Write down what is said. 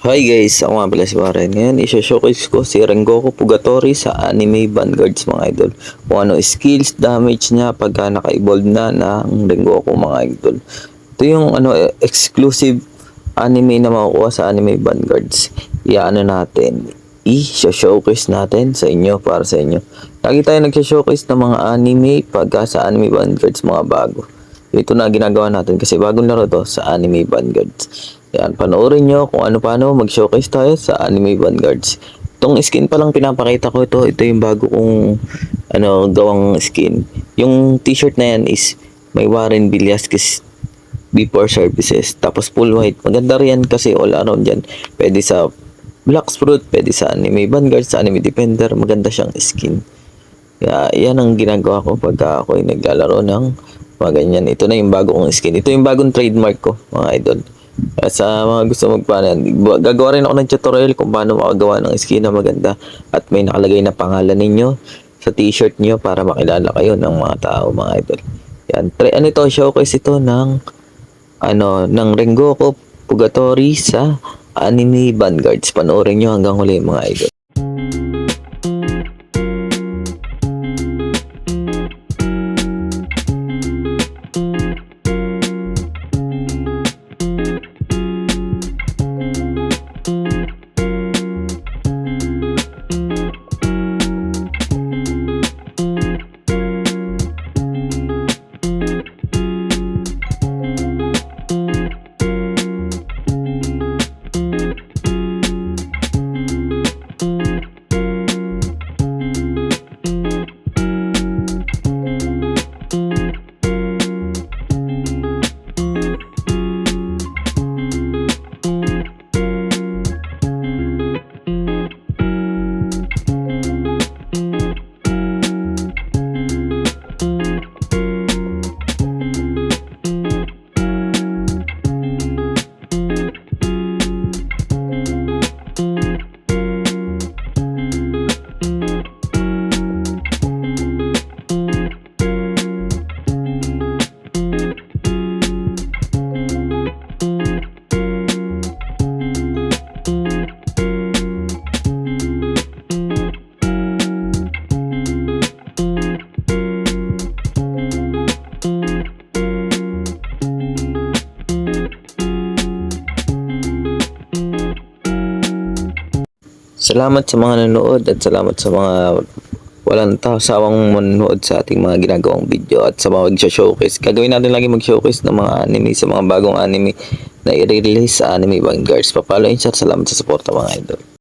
Hi guys, ako nga pala si Warren. Ngayon, isa-showcase ko si Rengoku Pugatori sa Anime Vanguards mga idol. Kung ano skills, damage niya pagka naka-evolve na ng Rengoku mga idol. Ito yung exclusive anime na makukuha sa Anime Vanguards. Iyaano natin, i-showcase natin sa inyo para sa inyo. Lagi tayo nag-showcase ng mga anime pagka sa Anime Vanguards mga bago. Ito na ginagawa natin kasi bagong laro to sa Anime Vanguards. Yan, panoorin nyo kung paano mag-showcase tayo sa Anime Vanguards. Itong skin pa lang pinapakita ko ito. Ito yung bago kong gawang skin. Yung t-shirt na yan is may Warren Villasquez before services. Tapos full white. Maganda rin kasi all around yan. Pwede sa Black Fruit, pwede sa Anime Vanguard, sa Anime Defender. Maganda siyang skin. Kaya yan ang ginagawa ko pagka ako ay naglalaro ng mga ganyan. Ito na yung bago kong skin. Ito yung bagong trademark ko mga idol. Kaya sa mga gusto magpanan, gagawa rin ako ng tutorial kung paano makagawa ng skin na maganda. At may nakalagay na pangalan ninyo sa t-shirt nyo para makilala kayo ng mga tao mga idol. Yan. Showcase ito ng Rengoku Pugatori sa Anime Vanguards. Panoorin nyo hanggang huli mga idol. Salamat sa mga nanonood at salamat sa mga walang sawang manonood sa ating mga ginagawang video at sa mga mag-showcase. Gagawin natin lagi mag-showcase ng mga anime sa mga bagong anime na i-release sa Anime Vanguards. Papalo and share. Salamat sa suporta mga idol.